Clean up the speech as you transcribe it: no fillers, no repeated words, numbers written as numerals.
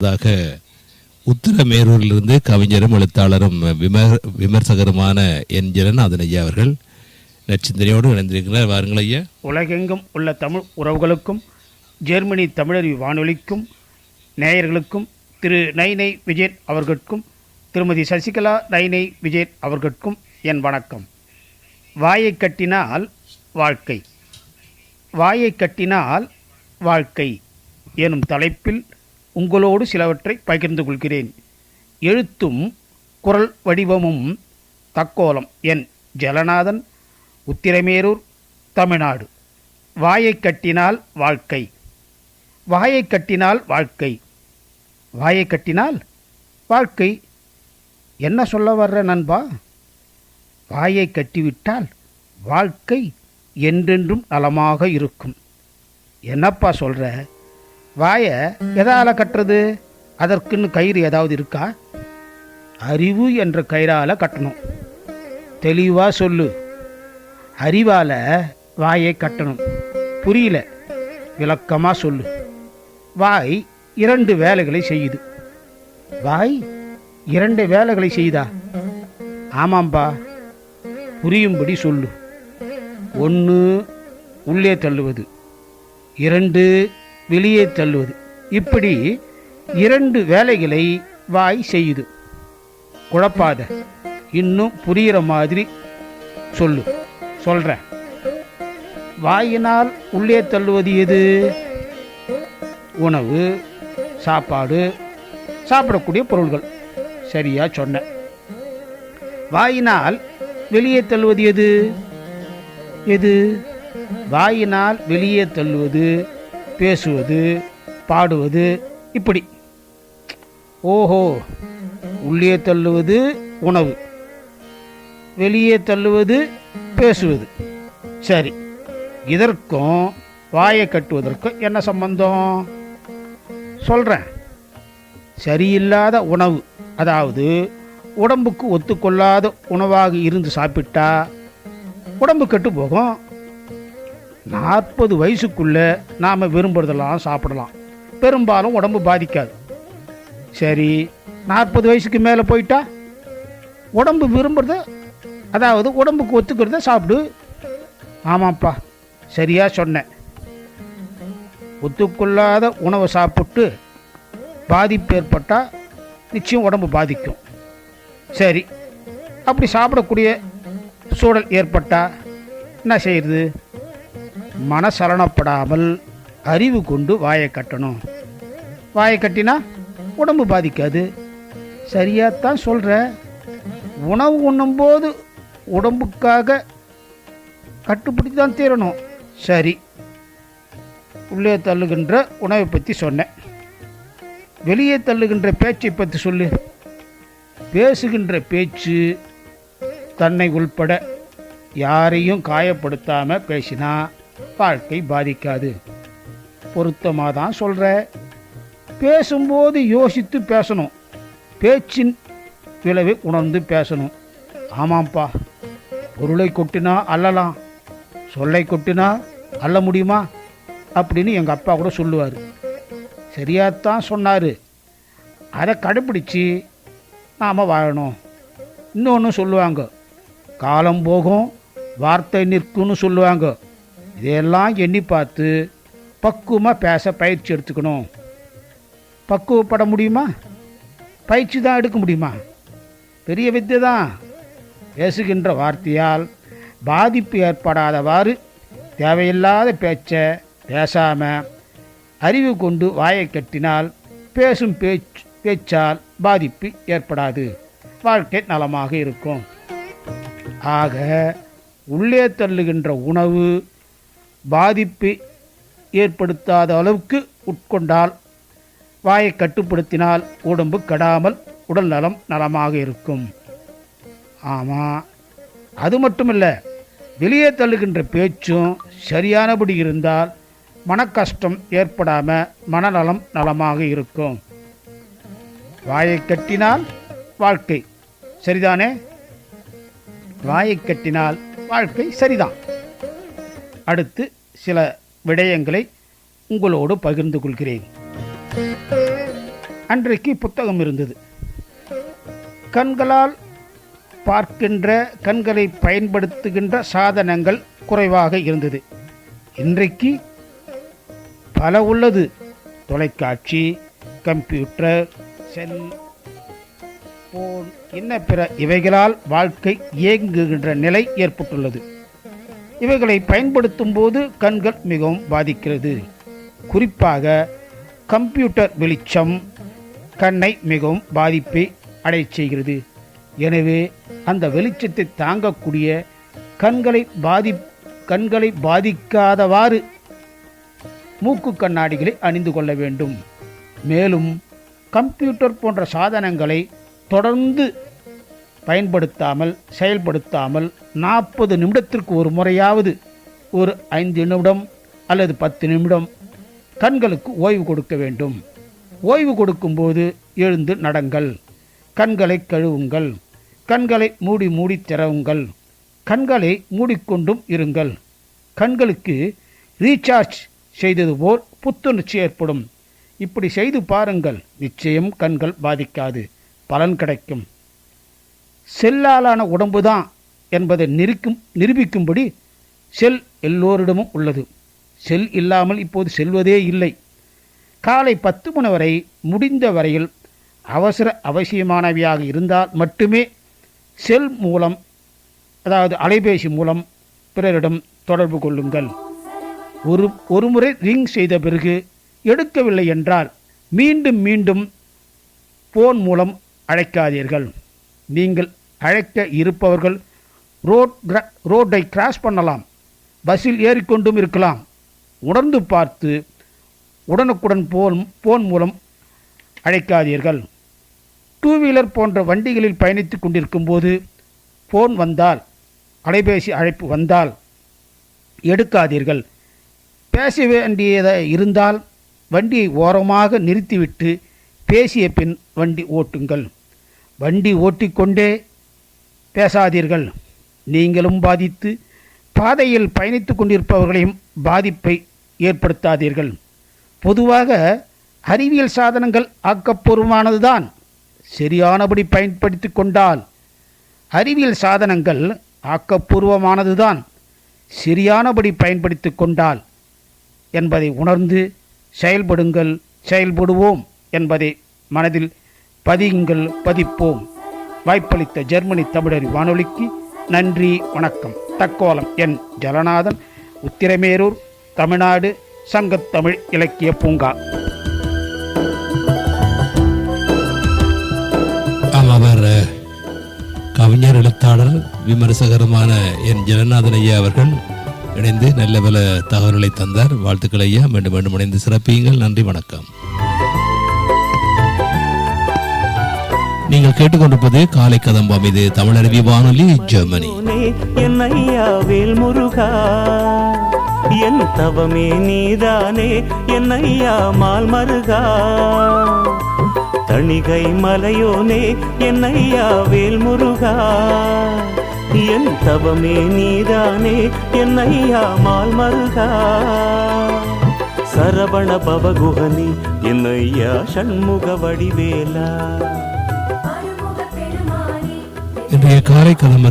தாக உத்தரமேரூரிலிருந்து கவிஞரும் எழுத்தாளரும் விமர்சகருமான என் ஜெகநாதன் ஐயா அவர்கள் நச்சிந்தனையோடு இணைந்திருக்கிறார். வாருங்கள் ஐயா. உலகெங்கும் உள்ள தமிழ் உறவுகளுக்கும் ஜெர்மனி தமிழறி வானொலிக்கும் நேயர்களுக்கும் திரு நைனை விஜயன் அவர்களுக்கும் திருமதி சசிகலா நைனை விஜயன் அவர்களுக்கும் என் வணக்கம். வாயை கட்டினால் வாழ்க்கை, வாயை கட்டினால் வாழ்க்கை எனும் தலைப்பில் உங்களோடு சிலவற்றை பகிர்ந்து கொள்கிறேன். எழுத்தும் குரல் வடிவமும் தக்கோலம். என் ஜெகநாதன், உத்திரமேரூர், தமிழ்நாடு. வாயை கட்டினால் வாழ்க்கை, வாயை கட்டினால் வாழ்க்கை, வாயை கட்டினால் வாழ்க்கை. என்ன சொல்ல வர்ற நண்பா? வாயை கட்டிவிட்டால் வாழ்க்கை என்றென்றும் நலமாக இருக்கும். என்னப்பா சொல்கிற? வாயை எதால் கட்டுறது? அதற்குன்னு கயிறு ஏதாவது இருக்கா? அறிவு என்ற கயிறால் கட்டணும். தெளிவாக சொல்லு. அறிவால் வாயை கட்டணும். புரியல, விளக்கமாக சொல்லு. வாய் 2 வேலைகளை செய்யுது. வாய் 2 வேலைகளை செய்தா? ஆமாம்பா, புரியும்படி சொல்லு. 1 உள்ளே தள்ளுவது, 2 வெளியே தள்ளுவது. இப்படி 2 வேலைகளை வாய் செய்யுது. குழப்பாத, இன்னும் புரிகிற மாதிரி சொல்லு. சொல்கிறேன். வாயினால் உள்ளே தள்ளுவது எது? உணவு, சாப்பாடு, சாப்பிடக்கூடிய பொருள்கள். சரியா சொன்ன. வாயினால் வெளியே தள்ளுவது எது? எது? வாயினால் வெளியே தள்ளுவது பேசுவது, பாடுவது. இப்படி. ஓஹோ, உள்ளே தள்ளுவது உணவு, வெளியே தள்ளுவது பேசுவது. சரி, இதற்கும் வாயை கட்டுவதற்கும் என்ன சம்பந்தம்? சொல்கிறேன். சரியில்லாத உணவு, அதாவது உடம்புக்கு ஒத்துக்கொள்ளாத உணவாக இருந்து சாப்பிட்டா உடம்பு கெட்டு போகும். 40 வயசுக்குள்ளே நாம் விரும்புறதெல்லாம் சாப்பிடலாம், பெரும்பாலும் உடம்பு பாதிக்காது. சரி, 40 வயசுக்கு மேலே போயிட்டா உடம்பு விரும்புகிறத, அதாவது உடம்புக்கு ஒத்துக்கிறத சாப்பிடு. ஆமாப்பா, சரியாக சொன்னேன். ஒத்துக்கொள்ளாத உணவை சாப்பிட்டு பாதிப்பு ஏற்பட்டால் நிச்சயம் உடம்பு பாதிக்கும். சரி, அப்படி சாப்பிடக்கூடிய சூழல் ஏற்பட்டால் என்ன செய்யுது? மனசலனப்படாமல் அறிவு கொண்டு வாயை கட்டணும். வாயை கட்டினா உடம்பு பாதிக்காது. சரியாத்தான் சொல்கிற. உணவு உண்ணும்போது உடம்புக்காக கட்டுப்பிடித்து தான் தீரணும். சரி, உள்ளே தள்ளுகின்ற உணவை பற்றி சொன்னேன். வெளியே தள்ளுகின்ற பேச்சை பற்றி சொல்லு. பேசுகின்ற பேச்சு தன்னை உள்பட யாரையும் காயப்படுத்தாமல் பேசினா வாழ்க்கை பாதிக்காது. பொருத்தமாக தான் சொல்கிற. பேசும்போது யோசித்து பேசணும். பேச்சின் விளைவை உணர்ந்து பேசணும். ஆமாம்ப்பா, பொருளை கொட்டினா அள்ளலாம், சொல்லை கொட்டினா அள்ள முடியுமா அப்படின்னு எங்கள் அப்பா கூட சொல்லுவார். சரியாத்தான் சொன்னார். அதை கடைப்பிடிச்சு நாம் வாழணும். இன்னொன்று சொல்லுவாங்க, காலம் போகும் வார்த்தை நிற்கும்னு சொல்லுவாங்க. இதையெல்லாம் எண்ணி பார்த்து பக்குவமாக பேச பயிற்சி எடுத்துக்கணும். பக்குவப்பட முடியுமா? பயிற்சி தான் எடுக்க முடியுமா? பெரிய வித்தை தான். பேசுகின்ற வார்த்தையால் பாதிப்பு ஏற்படாதவாறு தேவையில்லாத பேச்சை பேசாமல் அறிவு கொண்டு வாயை கட்டினால் பேசும் பேச்சால் பாதிப்பு ஏற்படாது. வாழ்க்கை நலமாக இருக்கும். ஆக உள்ளே தள்ளுகின்ற உணவு பாதிப்பு ஏற்படுத்தாத அளவுக்கு உட்கொண்டால், வாயை கட்டுப்படுத்தினால் உடம்பு கெடாமல் உடல் நலம் நலமாக இருக்கும். ஆமாம், அது மட்டுமில்லை, வெளியே தள்ளுகின்ற பேச்சும் சரியானபடி இருந்தால் மனக்கஷ்டம் ஏற்படாமல் மனநலம் நலமாக இருக்கும். வாயை கட்டினால் வாழ்க்கை, சரிதானே? வாயை கட்டினால் வாழ்க்கை சரிதான். அடுத்து சில விடயங்களை உங்களோடு பகிர்ந்து கொள்கிறேன். அன்றைக்கு புத்தகம் இருந்தது. கண்களால் பார்க்கின்ற, கண்களை பயன்படுத்துகின்ற சாதனங்கள் குறைவாக இருந்தது. இன்றைக்கு பல உள்ளது. தொலைக்காட்சி, கம்ப்யூட்டர், செல் போன், இன்ன பிற இவைகளால் வாழ்க்கை இயங்குகின்ற நிலை ஏற்பட்டுள்ளது. இவைகளை பயன்படுத்தும் போது கண்கள் மிகவும் பாதிக்கிறது. குறிப்பாக கம்ப்யூட்டர் வெளிச்சம் கண்ணை மிகவும் பாதிப்பை அடைய செய்கிறது. எனவே அந்த வெளிச்சத்தை தாங்கக்கூடிய கண்களை பாதிக்காதவாறு மூக்கு கண்ணாடிகளை அணிந்து கொள்ள வேண்டும். மேலும் கம்ப்யூட்டர் போன்ற சாதனங்களை தொடர்ந்து செயல்படுத்தாமல் 40 நிமிடத்திற்கு ஒரு முறையாவது ஒரு 5 நிமிடம் அல்லது 10 நிமிடம் கண்களுக்கு ஓய்வு கொடுக்க வேண்டும். ஓய்வு கொடுக்கும்போது எழுந்து நடங்கள், கண்களை கழுவுங்கள், கண்களை மூடி திறவுங்கள், கண்களை மூடிக்கொண்டும் இருங்கள். கண்களுக்கு ரீசார்ஜ் செய்தது போல் புத்துணர்ச்சி ஏற்படும். இப்படி செய்து பாருங்கள், நிச்சயம் கண்கள் பாதிக்காது, பலன் கிடைக்கும். செல்லாலான உடம்புதான் என்பதை நிரூபிக்கும்படி செல் எல்லோரிடமும் உள்ளது. செல் இல்லாமல் இப்போது செல்வதே இல்லை. காலை 10 மணி வரை முடிந்த வரையில் அவசியமானவையாக இருந்தால் மட்டுமே செல் மூலம், அதாவது அலைபேசி மூலம் பிறரிடம் தொடர்பு கொள்ளுங்கள். ஒரு முறை ரிங் செய்த பிறகு எடுக்கவில்லை என்றால் மீண்டும் போன் மூலம் அழைக்காதீர்கள். நீங்கள் அழைக்க இருப்பவர்கள் ரோட்டை கிராஸ் பண்ணலாம், பஸ்ஸில் ஏறிக்கொண்டும் இருக்கலாம். உணர்ந்து பார்த்து உடனுக்குடன் போன் மூலம் அழைக்காதீர்கள். 2 வீலர் போன்ற வண்டிகளில் பயணித்து கொண்டிருக்கும் போது போன் வந்தால், அலைபேசி அழைப்பு வந்தால் எடுக்காதீர்கள். பேச வேண்டியதாக இருந்தால் வண்டியை ஓரமாக நிறுத்திவிட்டு பேசிய பின் வண்டி ஓட்டுங்கள். வண்டி ஓட்டிக்கொண்டே பேசாதீர்கள். நீங்களும் பாதித்து பாதையில் பயணித்து கொண்டிருப்பவர்களையும் பாதிப்பை ஏற்படுத்தாதீர்கள். பொதுவாக அறிவியல் சாதனங்கள் ஆக்கப்பூர்வமானதுதான். சரியானபடி பயன்படுத்தி கொண்டால் அறிவியல் சாதனங்கள் ஆக்கப்பூர்வமானதுதான். சரியானபடி பயன்படுத்தி கொண்டால் என்பதை உணர்ந்து செயல்படுவோம் என்பதை மனதில் பதிப்போம். வாய்ப்பளித்த ஜெர்மனி தமிழறி வானொலிக்கு நன்றி, வணக்கம். தக்கோலம் என் ஜலநாதன், உத்திரமேரூர், தமிழ்நாடு, சங்கத்தமிழ் இலக்கிய பூங்கா. அவர் கவிஞர், எழுத்தாளர், விமர்சகருமான என் ஜலநாதன் ஐயா அவர்கள் இணைந்து நல்ல பல தகவல்களை தந்தார். வாழ்த்துக்கள் ஐயா. மீண்டும் இணைந்து சிறப்பியுங்கள். நன்றி, வணக்கம். நீங்கள் கேட்டுக்கொண்டிருப்பது காலை கதம்பம். இது தமிழருவி வானொலி, ஜெர்மனி. என்னையாவேல் முருகா, என் தவமே நீதானே, என்னையா மால் மருகா. தணிகை மலையோனே, என்னையாவேல் முருகா, என் தவமே நீதானே, என்னையா மால் மருகா. சரவண பவகுகனி, என்னையா ஷண்முக வடிவேலா. இன்றைய காலை கதம்ப